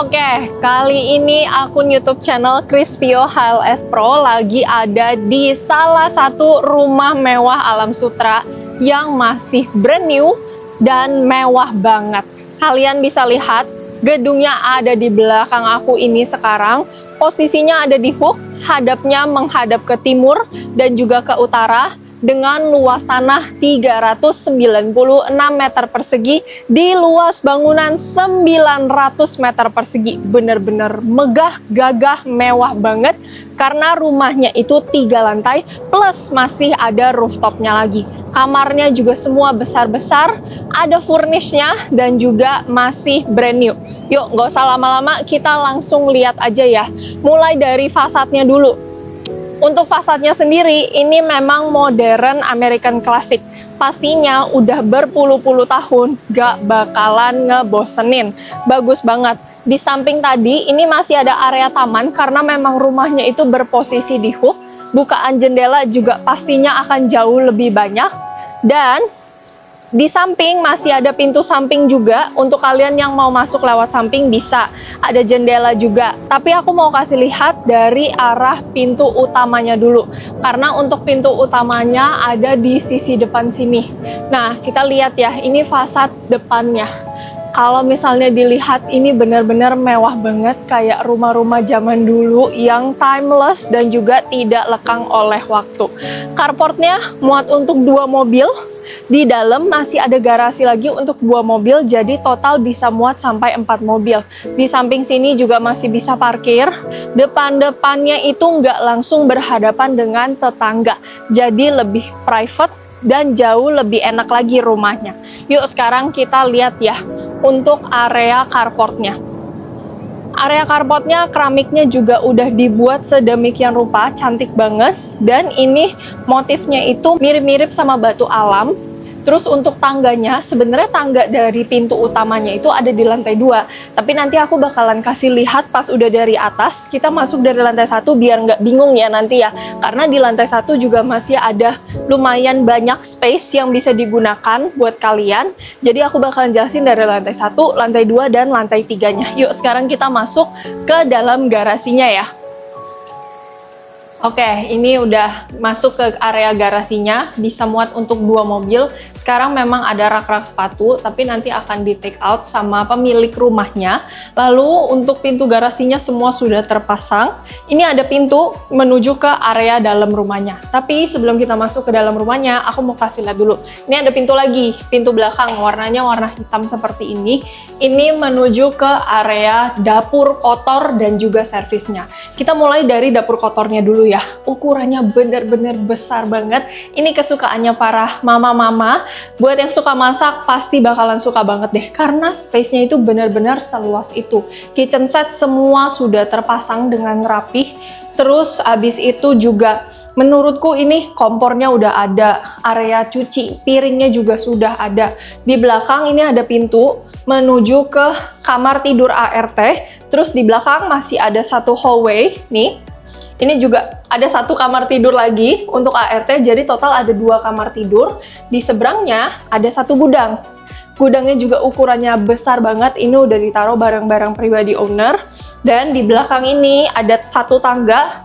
Oke, kali ini akun YouTube channel Crispio HLS Pro lagi ada di salah satu rumah mewah Alam Sutera yang masih brand new dan mewah banget. Kalian bisa lihat gedungnya ada di belakang aku ini sekarang. Posisinya ada di hook, hadapnya menghadap ke timur dan juga ke utara, dengan luas tanah 396 meter persegi di luas bangunan 900 meter persegi. Bener-bener megah, gagah, mewah banget karena rumahnya itu 3 lantai plus masih ada rooftopnya lagi. Kamarnya juga semua besar-besar, ada furnishnya dan juga masih brand new. Yuk, nggak usah lama-lama, kita langsung lihat aja ya. Mulai dari fasadnya dulu. Untuk fasadnya sendiri, ini memang modern American Classic. Pastinya udah berpuluh-puluh tahun, gak bakalan ngebosenin. Bagus banget. Di samping tadi, ini masih ada area taman karena memang rumahnya itu berposisi di hook. Bukaan jendela juga pastinya akan jauh lebih banyak. Dan di samping masih ada pintu samping juga. Untuk kalian yang mau masuk lewat samping bisa. Ada jendela juga. Tapi aku mau kasih lihat dari arah pintu utamanya dulu. Karena untuk pintu utamanya ada di sisi depan sini. Nah, kita lihat ya, ini fasad depannya. Kalau misalnya dilihat, ini benar-benar mewah banget, kayak rumah-rumah zaman dulu yang timeless dan juga tidak lekang oleh waktu. Carportnya muat untuk 2 mobil. Di dalam masih ada garasi lagi untuk 2 mobil, jadi total bisa muat sampai 4 mobil. Di samping sini juga masih bisa parkir. Depan-depannya itu nggak langsung berhadapan dengan tetangga, jadi lebih private dan jauh lebih enak lagi rumahnya. Yuk sekarang kita lihat ya untuk area carportnya. Area carportnya, keramiknya juga udah dibuat sedemikian rupa, cantik banget. Dan ini motifnya itu mirip-mirip sama batu alam. Terus untuk tangganya, sebenarnya tangga dari pintu utamanya itu ada di lantai 2. Tapi nanti aku bakalan kasih lihat pas udah dari atas. Kita masuk dari lantai 1 biar nggak bingung ya nanti ya. Karena di lantai 1 juga masih ada lumayan banyak space yang bisa digunakan buat kalian. Jadi aku bakalan jelasin dari lantai 1, lantai 2, dan lantai 3-nya. Yuk sekarang kita masuk ke dalam garasinya ya. Oke, ini udah masuk ke area garasinya, bisa muat untuk 2 mobil. Sekarang memang ada rak-rak sepatu, tapi nanti akan di take out sama pemilik rumahnya. Lalu untuk pintu garasinya semua sudah terpasang. Ini ada pintu menuju ke area dalam rumahnya. Tapi sebelum kita masuk ke dalam rumahnya, aku mau kasih lihat dulu. Ini ada pintu lagi, pintu belakang, warnanya warna hitam seperti ini. Ini menuju ke area dapur kotor dan juga servisnya. Kita mulai dari dapur kotornya dulu ya. Ukurannya bener-bener besar banget. Ini kesukaannya para mama-mama. Buat yang suka masak pasti bakalan suka banget deh, karena space-nya itu bener-bener seluas itu. Kitchen set semua sudah terpasang dengan rapih. Terus abis itu juga menurutku ini kompornya udah ada, area cuci piringnya juga sudah ada. Di belakang ini ada pintu menuju ke kamar tidur ART. Terus di belakang masih ada satu hallway nih. Ini juga ada satu kamar tidur lagi untuk ART, jadi total ada 2 kamar tidur. Di seberangnya ada satu gudang. Gudangnya juga ukurannya besar banget, ini udah ditaruh barang-barang pribadi owner. Dan di belakang ini ada satu tangga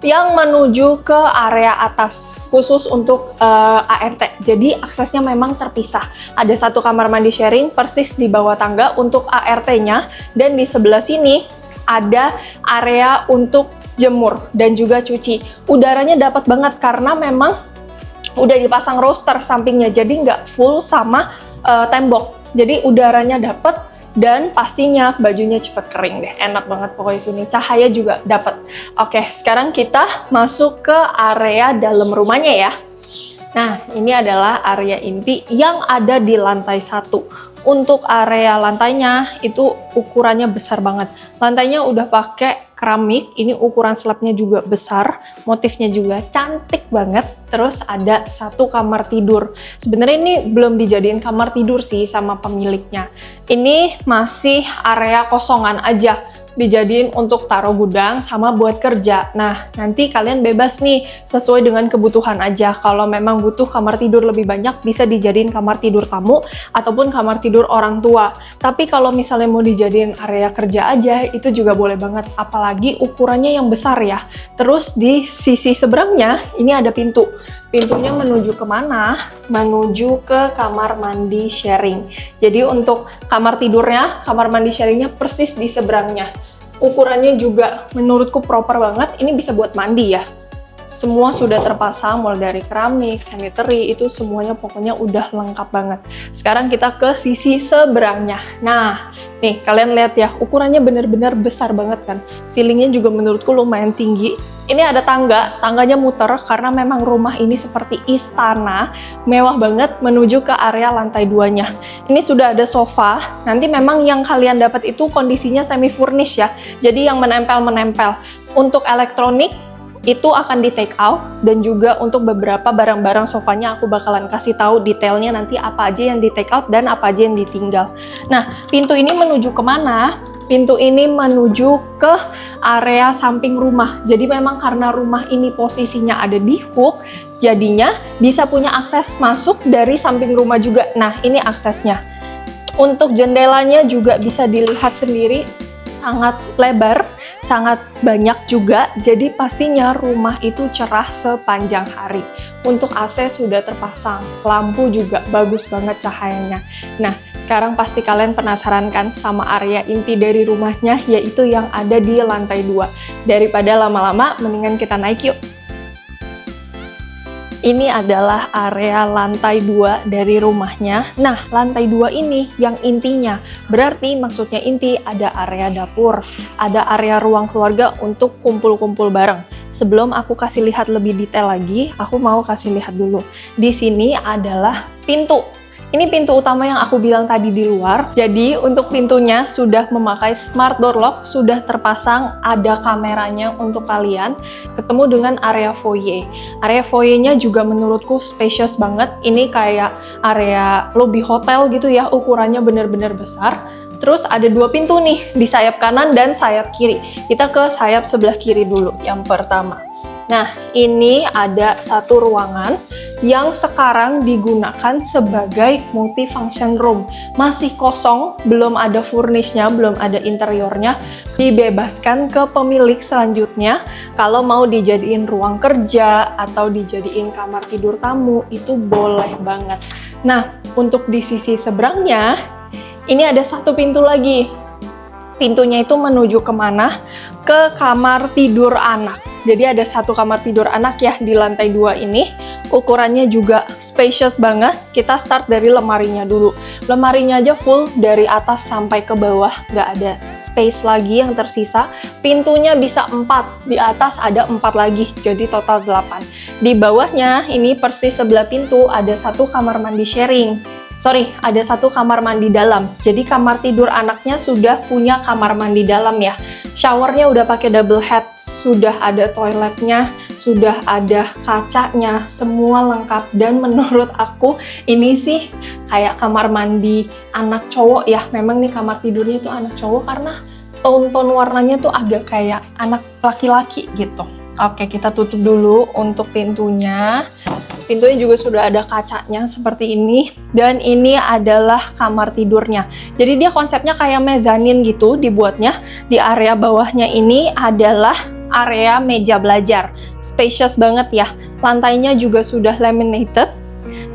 yang menuju ke area atas, khusus untuk ART. Jadi aksesnya memang terpisah. Ada satu kamar mandi sharing persis di bawah tangga untuk ART-nya. Dan di sebelah sini ada area untuk jemur dan juga cuci. Udaranya dapat banget karena memang udah dipasang roster sampingnya, jadi nggak full sama tembok. Jadi udaranya dapat dan pastinya bajunya cepet kering deh. Enak banget pokoknya sini. Cahaya juga dapat. Oke, sekarang kita masuk ke area dalam rumahnya ya. Nah, ini adalah area inti yang ada di lantai 1. Untuk area lantainya itu ukurannya besar banget. Lantainya udah pakai keramik, ini ukuran slabnya juga besar, motifnya juga cantik banget. Terus ada satu kamar tidur. Sebenarnya ini belum dijadiin kamar tidur sih sama pemiliknya. Ini masih area kosongan aja, dijadiin untuk taruh gudang sama buat kerja. Nah, nanti kalian bebas nih, sesuai dengan kebutuhan aja. Kalau memang butuh kamar tidur lebih banyak, bisa dijadiin kamar tidur tamu ataupun kamar tidur orang tua. Tapi kalau misalnya mau dijadiin dijadiin area kerja aja, itu juga boleh banget. Apalagi ukurannya yang besar ya. Terus di sisi seberangnya, ini ada pintu. Pintunya menuju kemana? Menuju ke kamar mandi sharing. Jadi untuk kamar tidurnya, kamar mandi sharingnya persis di seberangnya. Ukurannya juga menurutku proper banget. Ini bisa buat mandi ya. Semua sudah terpasang, mulai dari keramik, sanitary, itu semuanya pokoknya udah lengkap banget. Sekarang kita ke sisi seberangnya. Nah, nih kalian lihat ya, ukurannya bener-bener besar banget kan. Ceilingnya juga menurutku lumayan tinggi. Ini ada tangga, tangganya muter karena memang rumah ini seperti istana, mewah banget menuju ke area lantai 2-nya. Ini sudah ada sofa, nanti memang yang kalian dapat itu kondisinya semi furnish ya, jadi yang menempel-menempel. Untuk elektronik, itu akan di take out, dan juga untuk beberapa barang-barang sofanya aku bakalan kasih tahu detailnya nanti apa aja yang di take out dan apa aja yang ditinggal. Nah, pintu ini menuju kemana? Pintu ini menuju ke area samping rumah. Jadi memang karena rumah ini posisinya ada di hook, jadinya bisa punya akses masuk dari samping rumah juga. Nah, ini aksesnya. Untuk jendelanya juga bisa dilihat sendiri, sangat lebar, sangat banyak juga, jadi pastinya rumah itu cerah sepanjang hari. Untuk AC sudah terpasang, lampu juga bagus banget cahayanya. Nah, sekarang pasti kalian penasaran kan sama area inti dari rumahnya, yaitu yang ada di lantai 2. Daripada lama-lama, mendingan kita naik yuk. Ini adalah area lantai 2 dari rumahnya. Nah, lantai 2 ini yang intinya. Berarti maksudnya inti ada area dapur, ada area ruang keluarga untuk kumpul-kumpul bareng. Sebelum aku kasih lihat lebih detail lagi, aku mau kasih lihat dulu. Di sini adalah pintu. Ini pintu utama yang aku bilang tadi di luar. Jadi untuk pintunya sudah memakai smart door lock, sudah terpasang, ada kameranya untuk kalian. Ketemu dengan area foyer. Area foyernya juga menurutku spacious banget. Ini kayak area lobby hotel gitu ya, ukurannya benar-benar besar. Terus ada 2 pintu nih, di sayap kanan dan sayap kiri. Kita ke sayap sebelah kiri dulu, yang pertama. Nah, ini ada satu ruangan yang sekarang digunakan sebagai multifunction room. Masih kosong, belum ada furnishnya, belum ada interiornya. Dibebaskan ke pemilik selanjutnya. Kalau mau dijadiin ruang kerja atau dijadiin kamar tidur tamu, itu boleh banget. Nah, untuk di sisi seberangnya, ini ada satu pintu lagi. Pintunya itu menuju kemana? Ke kamar tidur anak. Jadi ada satu kamar tidur anak ya di lantai 2 ini. Ukurannya juga spacious banget. Kita start dari lemarinya dulu. Lemarinya aja full dari atas sampai ke bawah. Nggak ada space lagi yang tersisa. Pintunya bisa 4. Di atas ada 4 lagi. Jadi total 8. Di bawahnya ini persis sebelah pintu ada satu kamar mandi sharing. Ada satu kamar mandi dalam. Jadi kamar tidur anaknya sudah punya kamar mandi dalam ya. Showernya udah pakai double head, sudah ada toiletnya, sudah ada kacanya, semua lengkap. Dan menurut aku ini sih kayak kamar mandi anak cowok ya. Memang nih kamar tidurnya itu anak cowok karena tone warnanya tuh agak kayak anak laki-laki gitu. Oke, kita tutup dulu untuk pintunya. Pintunya juga sudah ada kacanya seperti ini. Dan ini adalah kamar tidurnya. Jadi dia konsepnya kayak mezanin gitu dibuatnya. Di area bawahnya ini adalah area meja belajar. Spacious banget ya. Lantainya juga sudah laminated.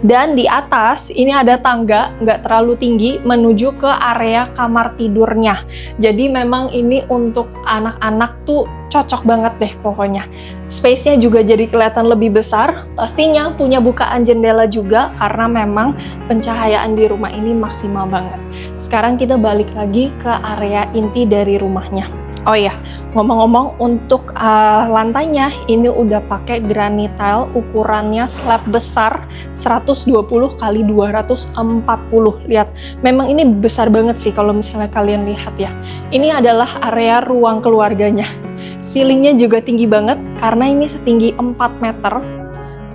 Dan di atas ini ada tangga, nggak terlalu tinggi, menuju ke area kamar tidurnya. Jadi memang ini untuk anak-anak tuh cocok banget deh pokoknya. Space-nya juga jadi kelihatan lebih besar. Pastinya punya bukaan jendela juga, karena memang pencahayaan di rumah ini maksimal banget. Sekarang kita balik lagi ke area inti dari rumahnya. Oh ya, ngomong-ngomong untuk lantainya ini udah pakai granite tile, ukurannya slab besar 120 kali 240. Lihat, memang ini besar banget sih kalau misalnya kalian lihat ya. Ini adalah area ruang keluarganya. Ceilingnya juga tinggi banget karena ini setinggi 4 meter.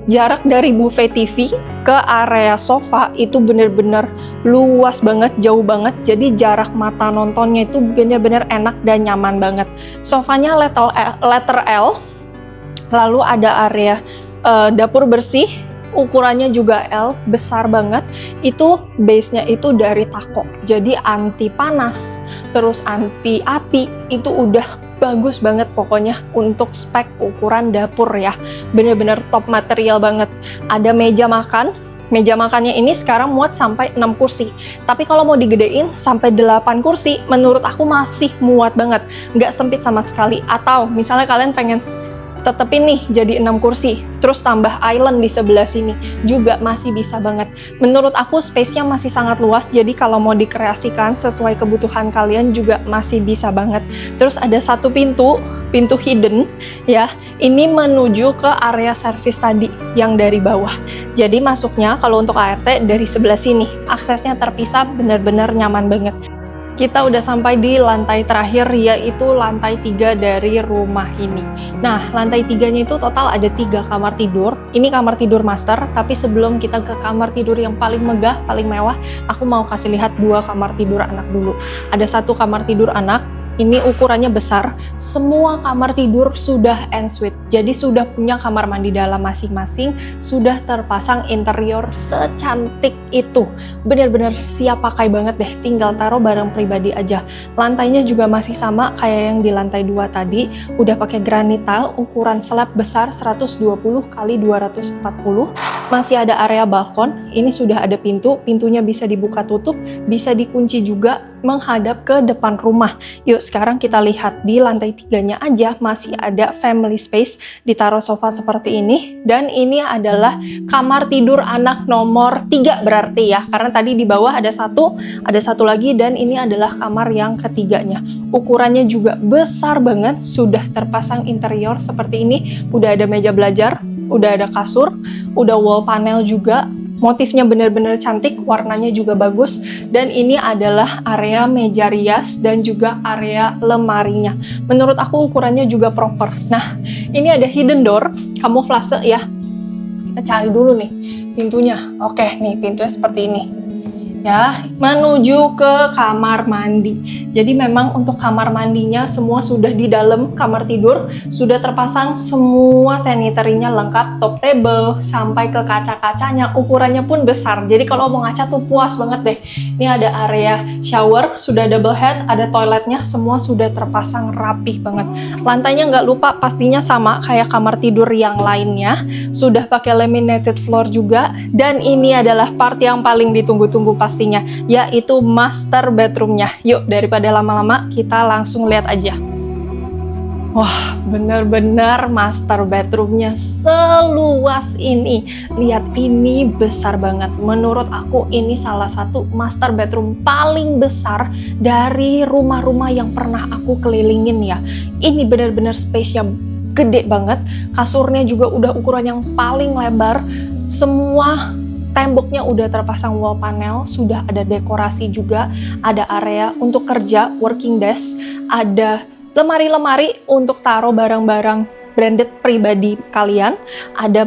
Jarak dari buffet TV ke area sofa itu bener-bener luas banget, jauh banget. Jadi jarak mata nontonnya itu bener-bener enak dan nyaman banget. Sofanya letter L, lalu ada area dapur bersih, ukurannya juga L, besar banget. Itu base-nya itu dari Tako, jadi anti panas, terus anti api, itu udah bagus banget pokoknya untuk spek ukuran dapur ya. Bener-bener top material banget. Ada meja makan. Meja makannya ini sekarang muat sampai 6 kursi. Tapi kalau mau digedein sampai 8 kursi, menurut aku masih muat banget. Nggak sempit sama sekali. Atau misalnya kalian pengen tetepin nih jadi 6 kursi, terus tambah island di sebelah sini, juga masih bisa banget. Menurut aku space-nya masih sangat luas, jadi kalau mau dikreasikan sesuai kebutuhan kalian juga masih bisa banget. Terus ada satu pintu hidden ya, ini menuju ke area servis tadi yang dari bawah. Jadi masuknya kalau untuk ART dari sebelah sini, aksesnya terpisah, benar-benar nyaman banget. Kita udah sampai di lantai terakhir, yaitu lantai 3 dari rumah ini. Nah, lantai 3-nya itu total ada 3 kamar tidur. Ini kamar tidur master, tapi sebelum kita ke kamar tidur yang paling megah, paling mewah, aku mau kasih lihat 2 kamar tidur anak dulu. Ada 1 kamar tidur anak, ini ukurannya besar. Semua kamar tidur sudah ensuite, jadi sudah punya kamar mandi dalam masing-masing, sudah terpasang interior secantik itu. Benar-benar siap pakai banget deh, tinggal taruh barang pribadi aja. Lantainya juga masih sama kayak yang di lantai 2 tadi, udah pakai granit tile, ukuran slab besar 120 x 240. Masih ada area balkon, ini sudah ada pintunya bisa dibuka tutup, bisa dikunci juga menghadap ke depan rumah. Yuk sekarang kita lihat di lantai 3-nya aja masih ada family space, ditaruh sofa seperti ini. Dan ini adalah kamar tidur anak nomor 3 berarti ya, karena tadi di bawah ada satu lagi, dan ini adalah kamar yang ketiganya. Ukurannya juga besar banget, sudah terpasang interior seperti ini, udah ada meja belajar, udah ada kasur, udah wall panel juga. Motifnya benar-benar cantik, warnanya juga bagus, dan ini adalah area meja rias dan juga area lemarinya. Menurut aku ukurannya juga proper. Nah, ini ada hidden door, kamuflase ya. Kita cari dulu nih pintunya. Oke, nih pintunya seperti ini. Ya, menuju ke kamar mandi. Jadi memang untuk kamar mandinya semua sudah di dalam kamar tidur, sudah terpasang semua sanitary-nya lengkap, top table sampai ke kaca-kacanya, ukurannya pun besar. Jadi kalau mau ngaca tuh puas banget deh. Ini ada area shower, sudah double head, ada toiletnya, semua sudah terpasang rapih banget. Lantainya nggak lupa pastinya sama kayak kamar tidur yang lainnya, sudah pakai laminated floor juga, dan ini adalah part yang paling ditunggu-tunggu pastinya, yaitu master bedroomnya. Yuk, daripada lama-lama, kita langsung lihat aja. Wah, bener-bener master bedroomnya seluas ini. Lihat, ini besar banget. Menurut aku ini salah satu master bedroom paling besar dari rumah-rumah yang pernah aku kelilingin ya. Ini bener-bener space-nya gede banget. Kasurnya juga udah ukuran yang paling lebar. Semua temboknya udah terpasang wall panel, sudah ada dekorasi juga, ada area untuk kerja, working desk, ada lemari-lemari untuk taruh barang-barang branded pribadi kalian, ada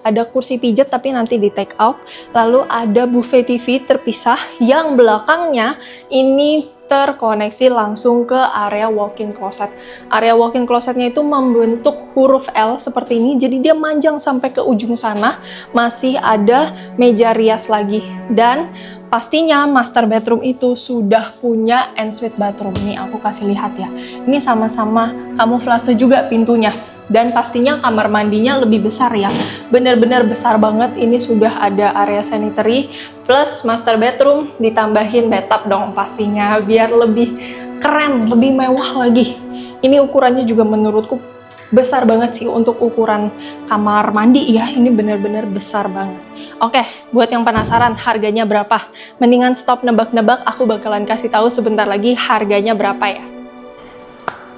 ada kursi pijat tapi nanti di take out, lalu ada buffet TV terpisah yang belakangnya ini terkoneksi langsung ke area walk-in closet. Area walk-in closetnya itu membentuk huruf L seperti ini, jadi dia manjang sampai ke ujung sana. Masih ada meja rias lagi, dan pastinya master bedroom itu sudah punya ensuite bathroom. Nih aku kasih lihat ya, ini sama-sama kamuflase juga pintunya. Dan pastinya kamar mandinya lebih besar ya, bener-bener besar banget. Ini sudah ada area sanitary plus master bedroom, ditambahin bathtub dong pastinya biar lebih keren, lebih mewah lagi. Ini ukurannya juga menurutku besar banget sih untuk ukuran kamar mandi ya, ini bener-bener besar banget. Oke, buat yang penasaran harganya berapa, mendingan stop nebak-nebak, aku bakalan kasih tahu sebentar lagi harganya berapa ya.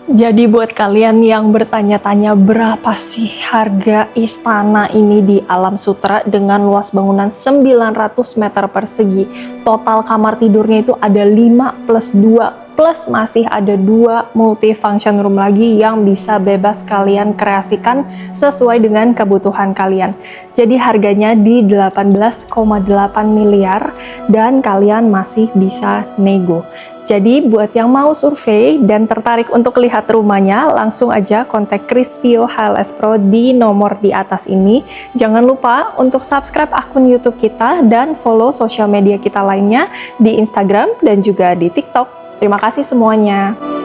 Jadi buat kalian yang bertanya-tanya berapa sih harga istana ini di Alam Sutera dengan luas bangunan 900 meter persegi, total kamar tidurnya itu ada 5 plus 2, plus masih ada 2 multifunction room lagi yang bisa bebas kalian kreasikan sesuai dengan kebutuhan kalian. Jadi harganya di 18,8 miliar dan kalian masih bisa nego. Jadi buat yang mau survei dan tertarik untuk lihat rumahnya, langsung aja kontak Chris Vio HLS Pro di nomor di atas ini. Jangan lupa untuk subscribe akun YouTube kita dan follow sosial media kita lainnya di Instagram dan juga di TikTok. Terima kasih semuanya.